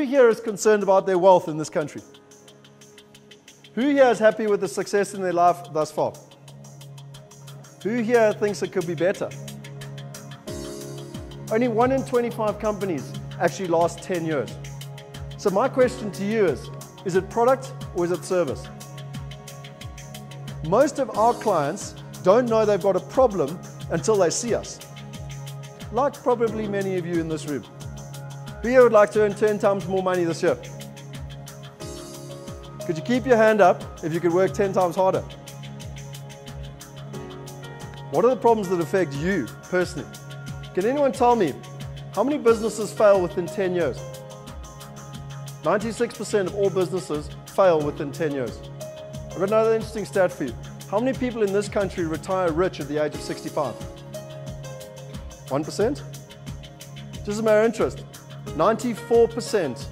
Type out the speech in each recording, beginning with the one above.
here is concerned about their wealth in this country? Who here is happy with the success in their life thus far? Who here thinks it could be better? Only 1 in 25 companies actually last 10 years. So my question to you is it product or is it service? Most of our clients don't know they've got a problem until they see us. Like probably many of you in this room. Who here would like to earn 10 times more money this year? Could you keep your hand up if you could work 10 times harder? What are the problems that affect you personally? Can anyone tell me how many businesses fail within 10 years? 96% of all businesses fail within 10 years. I've got another interesting stat for you. How many people in this country retire rich at the age of 65? 1%? Just as a matter of interest, 94%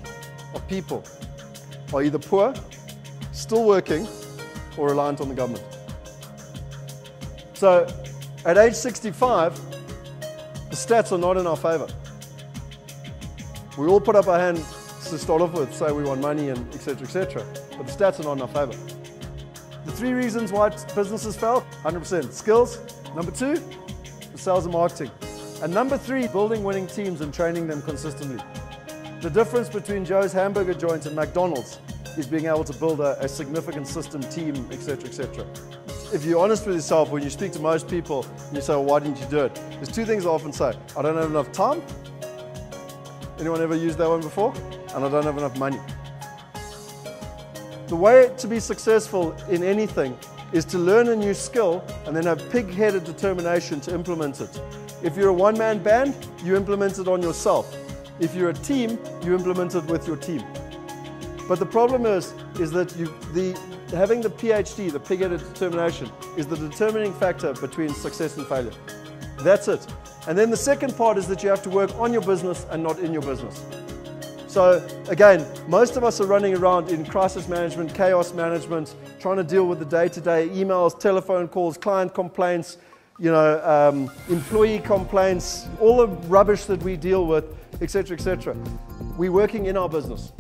of people are either poor, still working, or reliant on the government. So, at age 65, the stats are not in our favor. We all put up our hands to start off with, say we want money and etc., but the stats are not in our favor. The 3 reasons why businesses fail: 100% skills. Number 2, the sales and marketing. And number 3, building winning teams and training them consistently. The difference between Joe's hamburger joint and McDonald's is being able to build a significant system, team, etc. If you're honest with yourself, when you speak to most people and you say, well, why didn't you do it? There's 2 things I often say. I don't have enough time. Anyone ever used that one before? And I don't have enough money. The way to be successful in anything is to learn a new skill and then have pig-headed determination to implement it. If you're a one-man band, you implement it on yourself. If you're a team, you implement it with your team. But the problem is that having the PhD, the pig-headed determination, is the determining factor between success and failure. That's it. And then the second part is that you have to work on your business and not in your business. So again, most of us are running around in crisis management, chaos management, trying to deal with the day-to-day emails, telephone calls, client complaints, employee complaints, all the rubbish that we deal with, etc. We're working in our business.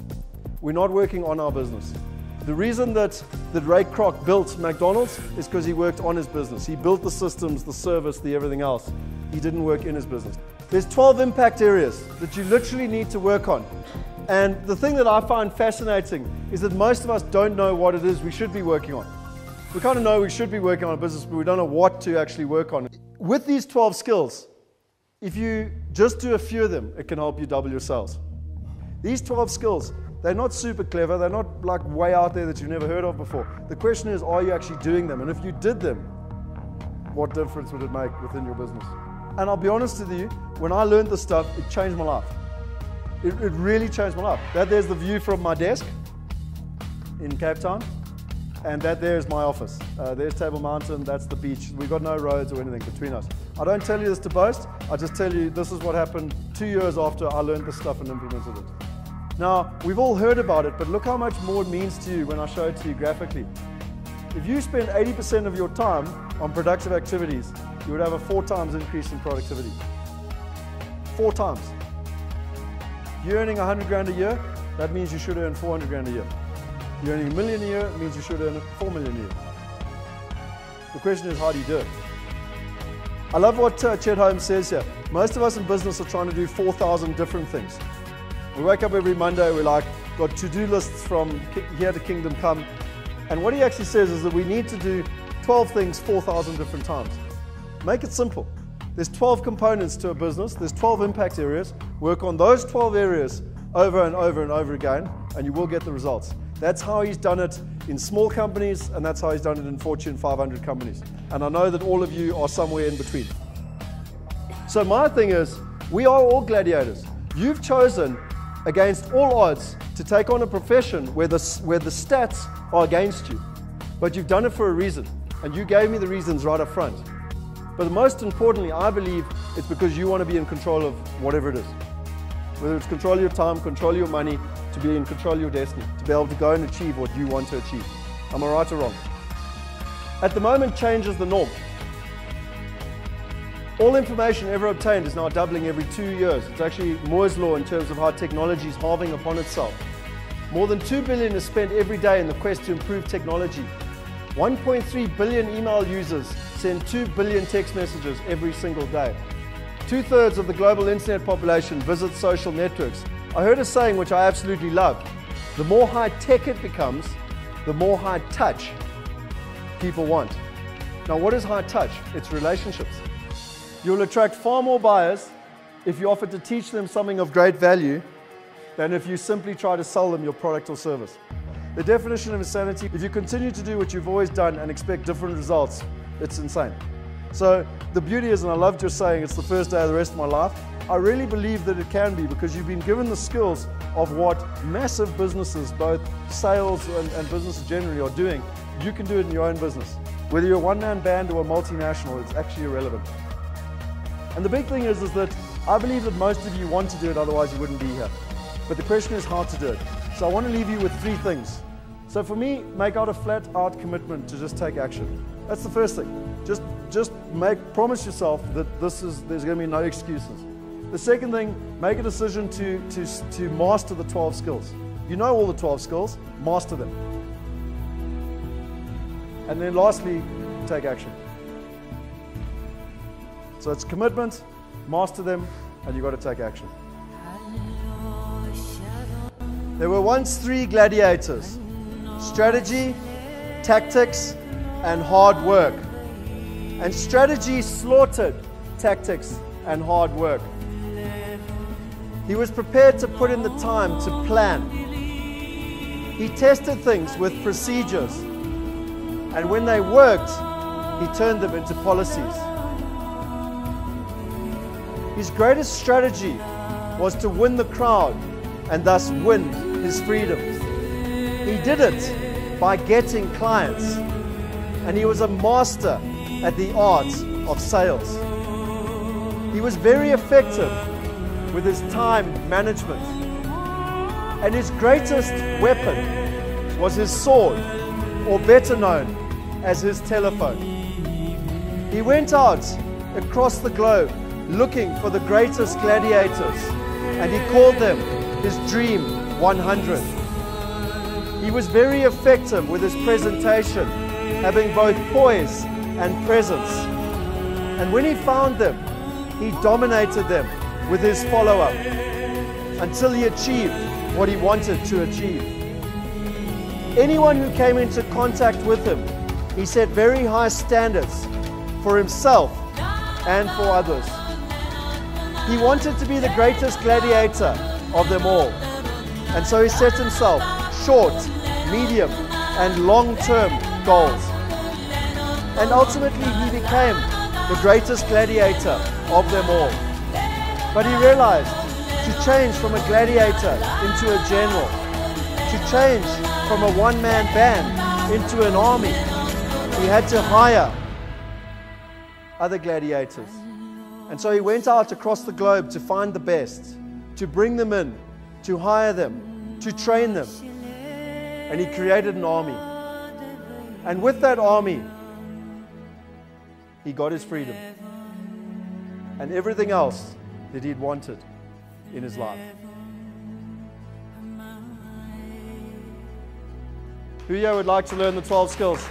We're not working on our business. The reason that Ray Kroc built McDonald's is because he worked on his business. He built the systems, the service, the everything else. He didn't work in his business. There's 12 impact areas that you literally need to work on. And the thing that I find fascinating is that most of us don't know what it is we should be working on. We kind of know we should be working on a business, but we don't know what to actually work on. With these 12 skills, if you just do a few of them, it can help you double your sales. These 12 skills, they're not super clever, they're not like way out there that you've never heard of before. The question is, are you actually doing them? And if you did them, what difference would it make within your business? And I'll be honest with you, when I learned this stuff, it changed my life. It really changed my life. There's the view from my desk in Cape Town, and there's my office. There's Table Mountain, that's the beach. We've got no roads or anything between us. I don't tell you this to boast, I just tell you this is what happened 2 years after I learned this stuff and implemented it. Now, we've all heard about it, but look how much more it means to you when I show it to you graphically. If you spend 80% of your time on productive activities, you would have a 4 times increase in productivity. 4 times. If you're earning 100 grand a year, that means you should earn 400 grand a year. If you're earning $1 million a year, it means you should earn 4 million a year. The question is, how do you do it? I love what Chet Holmes says here. Most of us in business are trying to do 4,000 different things. We wake up every Monday, we're like, got to-do lists from here to kingdom come. And what he actually says is that we need to do 12 things 4,000 different times. Make it simple. There's 12 components to a business, there's 12 impact areas. Work on those 12 areas over and over and over again, and you will get the results. That's how he's done it in small companies, and that's how he's done it in Fortune 500 companies. And I know that all of you are somewhere in between. So my thing is, we are all gladiators. You've chosen, against all odds, to take on a profession where the stats are against you. But you've done it for a reason, and you gave me the reasons right up front. But most importantly, I believe it's because you want to be in control of whatever it is. Whether it's control your time, control your money, to be in control of your destiny, to be able to go and achieve what you want to achieve. Am I right or wrong? At the moment, change is the norm. All information ever obtained is now doubling every 2 years. It's actually Moore's law in terms of how technology is halving upon itself. More than 2 billion is spent every day in the quest to improve technology. 1.3 billion email users send 2 billion text messages every single day. 2/3 of the global internet population visits social networks. I heard a saying which I absolutely love. The more high-tech it becomes, the more high-touch people want. Now, what is high-touch? It's relationships. You'll attract far more buyers if you offer to teach them something of great value than if you simply try to sell them your product or service. The definition of insanity, if you continue to do what you've always done and expect different results, it's insane. So the beauty is, and I loved your saying, it's the first day of the rest of my life, I really believe that it can be, because you've been given the skills of what massive businesses, both sales and businesses generally, are doing. You can do it in your own business. Whether you're a one-man band or a multinational, it's actually irrelevant. And the big thing is that I believe that most of you want to do it, otherwise you wouldn't be here. But the question is how to do it. So I want to leave you with 3 things. So for me, make out a flat-out commitment to just take action. That's the first thing. Just promise yourself that there's going to be no excuses. The second thing, make a decision to master the 12 skills. You know all the 12 skills, master them. And then lastly, take action. So it's commitment, master them, and you've got to take action. There were once 3 gladiators: strategy, tactics, and hard work. And strategy slaughtered tactics and hard work. He was prepared to put in the time to plan. He tested things with procedures, and when they worked, he turned them into policies. His greatest strategy was to win the crowd and thus win his freedom. He did it by getting clients, and he was a master at the art of sales. He was very effective with his time management, and his greatest weapon was his sword, or better known as his telephone. He went out across the globe looking for the greatest gladiators, and he called them his Dream 100. He was very effective with his presentation, having both poise and presence. And when he found them, he dominated them with his follow-up until he achieved what he wanted to achieve. Anyone who came into contact with him, he set very high standards for himself and for others. He wanted to be the greatest gladiator of them all. And so he set himself short, medium, and long-term goals. And ultimately he became the greatest gladiator of them all. But he realized to change from a gladiator into a general, to change from a one-man band into an army, he had to hire other gladiators. And so he went out across the globe to find the best, to bring them in, to hire them, to train them. And he created an army. And with that army, he got his freedom and everything else that he'd wanted in his life. Who here would like to learn the 12 skills?